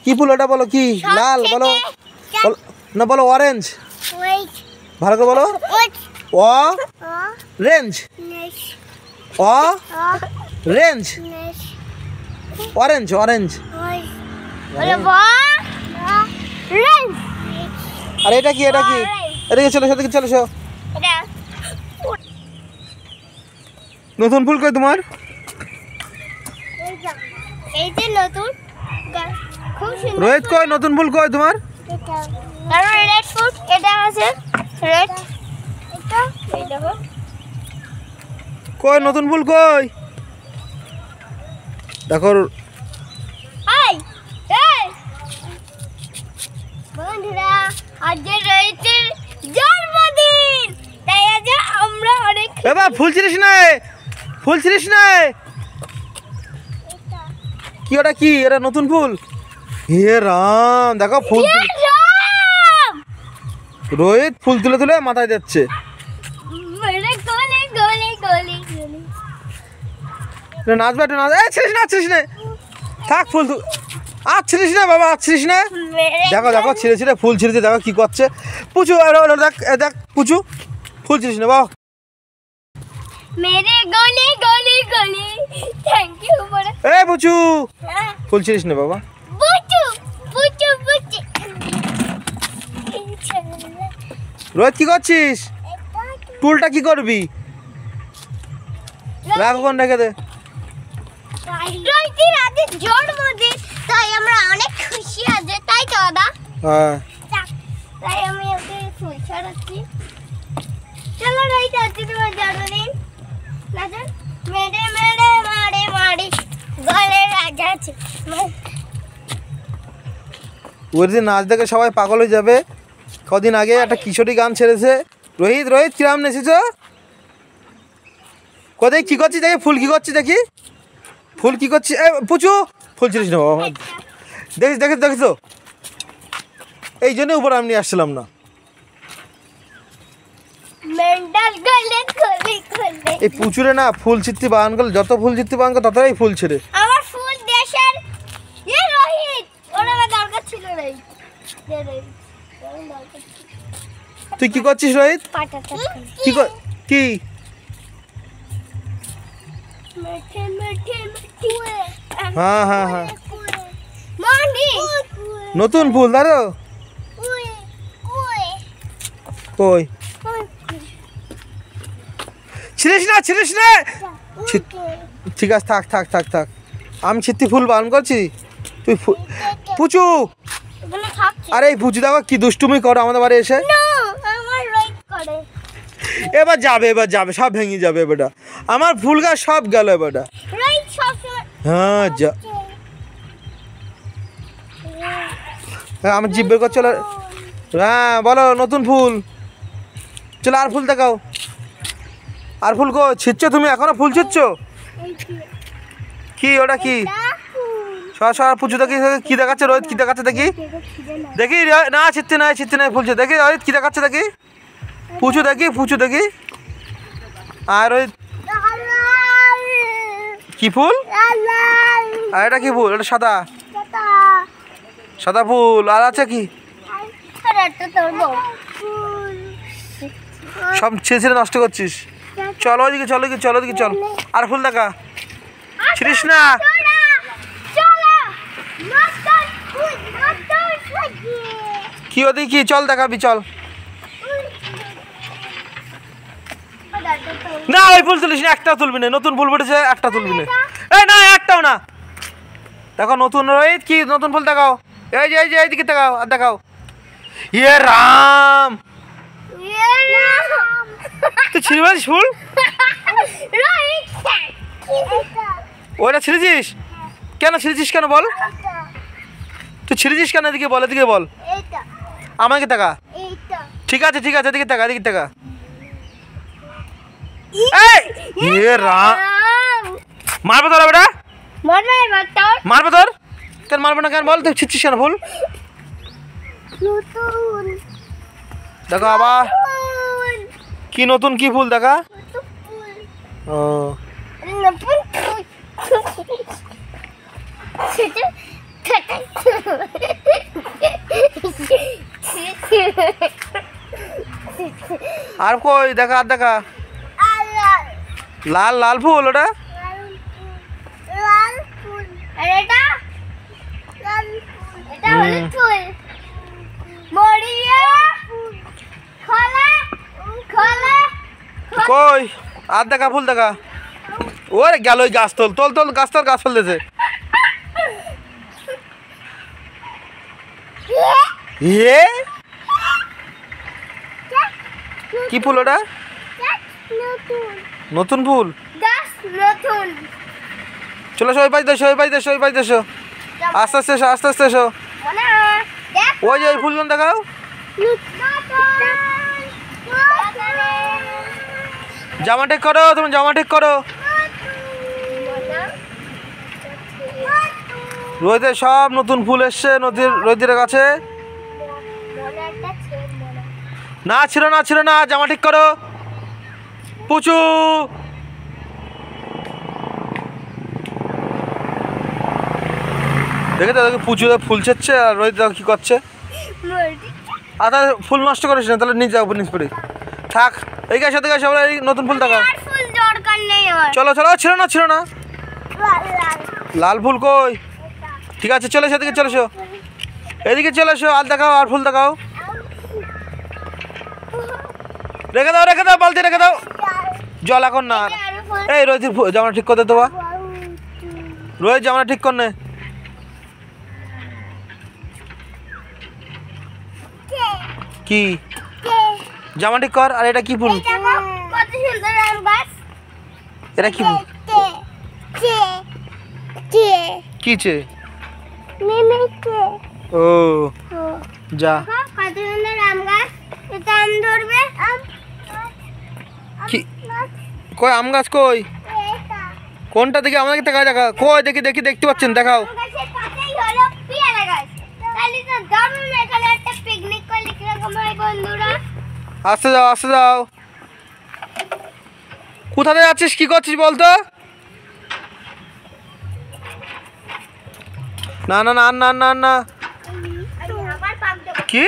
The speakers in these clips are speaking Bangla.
কি ফুল ওটা বলো? কি লাল বলো না, বলো অরেঞ্জ। ভালো করে বলো। অ রেঞ্জ, অ রেঞ্জ, অরেঞ্জ অরেঞ্জ। আর এটা কি? এটা কি? এদিকে চলে, সেদিকে চলে এসো। নতুন ফুল কই তোমার? এই যে নতুন, খুব সুন্দর। রোহিত কই নতুন ফুল কই তোমার? আর রেড ফুল এটা আছে, রেড। এটা এই দেখো, কই নতুন ফুল কই? দেখো এই এই বন্ধুরা, আজ রোহিতের জন্মদিন, তাই আজ আমরা অনেক। এবার ফুল ছিড়িস না, ফুল ছিড়িস না। কি ওটা? কি এটা? নতুন ফুল? হে রাম, দেখো ফুল। রোহিত ফুল তুলে তুলে মাথায় দিচ্ছে। নাচবে একটু, নাচ। ছিড়িস না, ছিড়িস না, থাক ফুল। আর ছিড়িস না বাবা, আর ছিড়িস না। দেখো দেখো ছিঁড়ে ছিঁড়ে ফুল ছিঁড়েছে, দেখো কি করছে। পুচু দেখ, দেখ পুচু, ফুল ছিড়িস না বাবা। মেরে গলি গলি গলি, থ্যাংক ইউ বড়। এ পুচু, ফুল ছিড়িস না বাবা। পুচু পুচু পুচু। রোহিত কি করছিস? টুলটা কি করবি? রাখ ওখানে, রেখে দে। রোহিতের আজ জন্মদিন, তাই আমরা অনেক খুশি আজ, তাই তো দাদা? হ্যাঁ, তাই আমি ওকে ফুল ছড়াচ্ছি। চলো রোহিত, আজ তোমার জন্মদিন। নাচো, মেরে মেরে মারে মারে গলে রাজা আছে। ওর যে নাচ দেখে সবাই পাগল হয়ে যাবে। কদিন আগে একটা কিশোরী গান ছেড়েছে। রোহিত রোহিত কিরাম নেচেছ? কোথায় কি করছিস দেখি? ফুল কি করছিস দেখি? ফুল কি করছিস? পুচু, ফুল ছিড়িস না বাবা। দেখিস দেখিস দেখিস তো, এই জন্য উপরে আমি নিয়ে আসছিলাম না। মেন্টাল গলে গলি গলি। এই পুচুরে না ফুল ছিটতে বাগান করলে, যত ফুল ছিটতে বাগান করে ততই ফুল ছেড়ে। আমার ফুল দেশের এ রোহিত, ওরা আমার দরকার ছিল রে। তুই কি করছিস রোহিত? কি কি? মিঠে মিঠে মিঠে। হ্যাঁ হ্যাঁ হ্যাঁ, মানি নতুন ফুল দাঁড়ো। কই? ছিড়িস না, ছিড়িস না। ঠিক আছে, থাক থাক থাক থাক। আমি ছিটতে ফুল বান করছি, তুই পুচু। আরে এই পুচু দেখো কি দুষ্টুমি করো আমাদের বাড়ি এসে। এবার যাবে, এবার যাবে, সব ভেঙে যাবে বেটা। আমার ফুল গাছ সব গেল বেটা। হ্যাঁ যা, আমার জিভ বের কর। চলো, হ্যাঁ বলো নতুন ফুল। চলো আর ফুল দেখাও। আর ফুল কো ছিটছো তুমি? এখনো ফুল ছিটছো? কি ওটা? কি সর পুজো দেখি, কি দেখাচ্ছে রোহিত? কি দেখাচ্ছে দেখি? দেখি না, ছিটতে নাই, ছিটতে নাই, ফুলছে দেখি। রোহিত কি দেখাচ্ছে দেখি? পুচু দেখি, পুচু দেখি। আর রোহিত কি ফুল? আর এটা কি ফুল? এটা সাদা, সাদা ফুল। আর আছে কি? সব ছিঁড়ে ছিঁড়ে নষ্ট করছিস। চলো ওইদিকে, চলো ওইদিকে, চলো ওইদিকে চল। আর ফুল দেখা, ছিড়িস না। কি ওদিকে কি? চল দেখাবি, চল। না ওই ফুল তুলিস না, একটাও তুলবি না। নতুন ফুল ফুটেছে, একটা তুলবি না। এই না, একটাও না। দেখো নতুন রোহিত, কি নতুন ফুল দেখাও। এই যে এই যে এইদিকে দেখাও, আর দেখাও। ইয়ে রাম, তুই ছিঁড়িস ফুল? ওইটা ছিঁড়েছিস কেন? ছিঁড়েছিস কেন বল? তুই ছিঁড়েছিস কেন? এদিকে বল, এদিকে বল। আমাকে দেখা। ঠিক আছে ঠিক আছে, এদিকে দেখা, এদিকে দেখা। মারবে তোরা বেটা, মারবে তোর। কেন মারবে না কেন বল? তুই ছিঁড়ছিস কেন ফুল? দেখো আবার কি নতুন কি ফুল দেখা। ও আর কই দেখা, আর দেখা। লাল লাল ফুল ওটা। লাল ফুল। আর এটা লাল ফুল। এটা হলুদ ফুল। মরিয়া খোলা খোলা। কই আর দেখা ফুল দেখা। ওরে গেল ওই গাছ তোল তোল তোল গাছ তোল, গাছ ফেলতেছে। এ কি ফুল ওটা? নতুন ফুল। গাছ নতুন। চলো সবাই পাই দেশো, পাই দেশো, পাই দেশো। আস্তে আস্তে এসো, আস্তে আস্তে এসো। ওই যে ওই ফুলগুলো দেখাও। জামা ঠিক করো, তুমি জামা ঠিক করো। রোদে সব নতুন ফুল এসছে নদীর রোদের কাছে। না ছিল না, ছিল না, জামা ঠিক করো। পুচু দেখে তো দেখে পুচু ফুল ছেচ্ছে আর রোহিত দেখো কি করছে। আর তাহলে ফুল নষ্ট করিস না, তাহলে নিয়ে যাবো নিচ পড়ে থাক। এই গাছ সাথে গাছ আমরা এই নতুন ফুল দেখা। চলো চলো, ছিল না, ছিল না। লাল ফুল কই? ঠিক আছে চলে সেদিকে চলে এসো, এদিকে চলে এসো। আর দেখাও, আর ফুল দেখাও। রেখে দাও, রেখে দাও, বালতি রেখে দাও। জল এখন না। এই রোহিতের জামা ঠিক করতে দেওয়া। রোহিত জামা ঠিক কর নে। কি জামা ঠিক কর। আর এটা কি ফুল? এটা কি ফুল? কি চে? ও যা। কি কই আম গাছ কই? কোনটা দেখি আমাকে দেখা দেখা। কই দেখি দেখি, দেখতে পাচ্ছেন দেখাও। আসতে যাও, আসতে যাও। কোথায় যাচ্ছিস, কি করছিস বলতো? না না না না না না। কি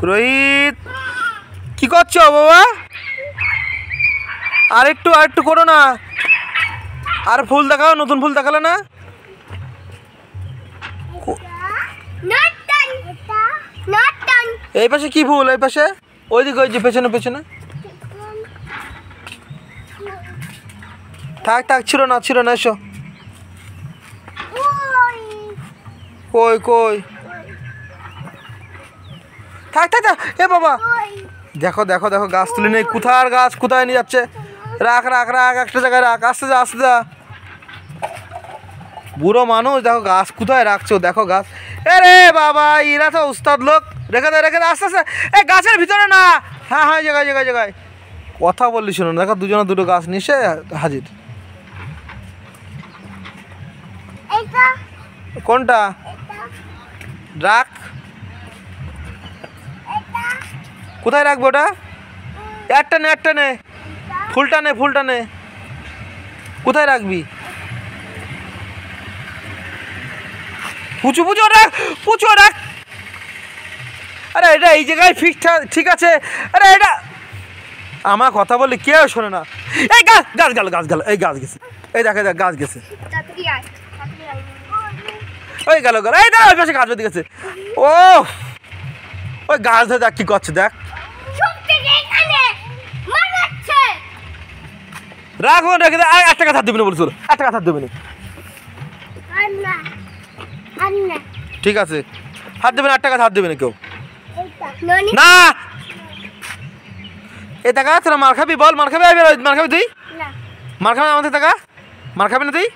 রোহিত কি করছো বাবা? আর একটু করো না। আর ফুল দেখাও, নতুন ফুল দেখালে না। এই পাশে কি ফুল? এই পাশে ওইদিকে, ওই যে পেছনে পেছনে। থাক থাক, ছিল না, ছিল না। এসো। কই কই? থাক থাক থাক। এ বাবা দেখো দেখো দেখো, গাছ তুলে নেই। কোথার গাছ কোথায় নিয়ে যাচ্ছে? রাখ রাখ রাখ, একটা জায়গায় রাখ। আসতে যা, আসতে যা। বুড়ো মানুষ দেখো গাছ কোথায় রাখছো, দেখো গাছ। রে বাবা এরা তো উস্তাদ লোক। রেখে দে, রেখে দে, আস্তে আস্তে। এই গাছের ভিতরে না। হ্যাঁ হ্যাঁ, জায়গায় জায়গায় জায়গায়। কথা বললি শুনুন, দেখো দুজনে দুটো গাছ নিয়ে হাজির। কোনটা রাখ? কোথায় রাখবো ওটা? একটা নে, একটা নে। ফুলটা নে, ফুলটা নে। কোথায় রাখবি? পুচু পুচু রাখ, পুচু রাখ। আরে এটা এই জায়গায় ফিক্সড, ঠিক আছে। আরে এটা আমার কথা বললে কেউ শোনে না। এই গাছ গাছ গেল, গাছ গেল, এই গাছ গেছে। এই দেখে দেখ, গাছ গেছে। ওই গেল গেল। এই দেখ ওই পাশে গাছ বেঁধে গেছে। ও ওই গাছ ধরে দেখ কি করছে, দেখ। রাখো, রেখে দে। একটা গাছ হাত দেবে না বলছিল, একটা গাছ হাত দেবে না। ঠিক আছে, হাত দেবে না, একটা গাছ হাত দেবে না কেউ। না এ টাকা তোরা মার খাবি? বল মার খাবি? মার খাবি তুই? মার খাবি আমাদের টাকা? মার খাবি না তুই?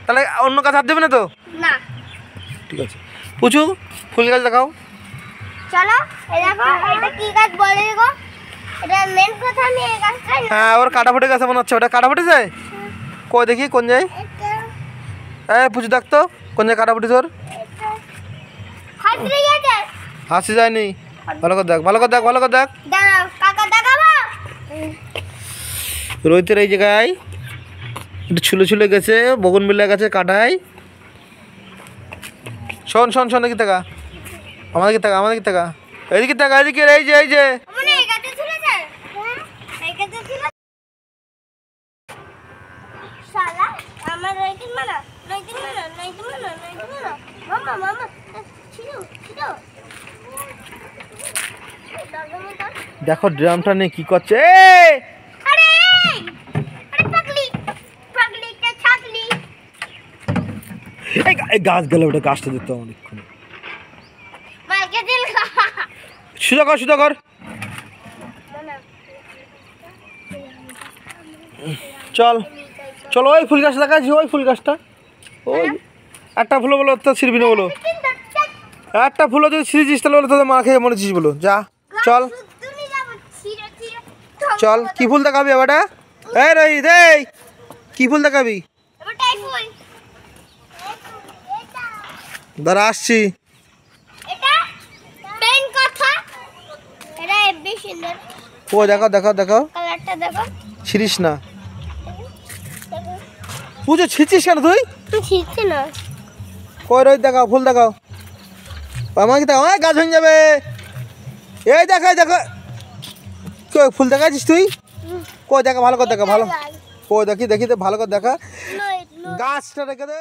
তাহলে অন্য গাছ হাত দেবে না তো? ঠিক আছে। পুচু ফুল গাছ দেখাও। চলো এই দেখো, এটা কি গাছ বলে দেখো। এটা মেন কথা, আমি এই গাছ খাই না। হ্যাঁ, ওর কাটা ফুটে গেছে মনে হচ্ছে। ওটা কাটা ফুটে যায়? কই দেখি কোন যায়? এই পুচু দেখ তো কোন যায় কাটা ফুটে তোর? হাসি যায়নি। ভালো করে দেখ, ভালো করে দেখ, ভালো করে দেখ। কাকা দেখাবো। রোহিতের এই জায়গায় একটু ছুলে ছুলে গেছে, বগনবিল্লা গাছে কাটায়। শোন শোন শোন, এদিকে টাকা, আমাদেরকে টাকা, আমাদেরকে টাকা, এদিকে টাকা, এদিকে, এই যে এই যে। মানে এই গাছে ছিল স্যার, এই গাছে ছিল শালা আমার রাইটিং মানা, রাইটিং মানা, রাইটিং মানা, রাইটিং মানা, মামা মামা ছিল ছিল দেখো ড্রামটা নিয়ে কি করছে। আরে আরে পাগলি পাগলি কে ছাগলি। এই গাছ গেলে ওটা, গাছটা দেখতে অনেকক্ষণ। মাকে দিল সুজা কর, সুজা কর। চল চলো, ওই ফুল গাছটা দেখাচ্ছি, ওই ফুল গাছটা, ওই একটা ফুল বলো তো ছিড়বি না বলো, একটা ফুলও যদি ছিঁড়েছিস তাহলে বলো তোদের মা খেয়ে মরেছিস বলো। যা চল চল, কি ফুল দেখাবি এবারটা? এই রোহিত, এই কি ফুল দেখাবি? দাঁড়া আসছি। ও দেখাও দেখাও দেখাও, ছিড়িস না। পুজো ছিঁড়ছিস কেন তুই? কই রোহিত দেখাও, ফুল দেখাও আমাকে, দেখাও, গাছ হয়ে যাবে। এই দেখা দেখা, কই ফুল দেখাচ্ছিস তুই? কই দেখা, ভালো করে দেখা, ভালো কই দেখি দেখি তো, ভালো করে দেখা, গাছটা রেখে দে।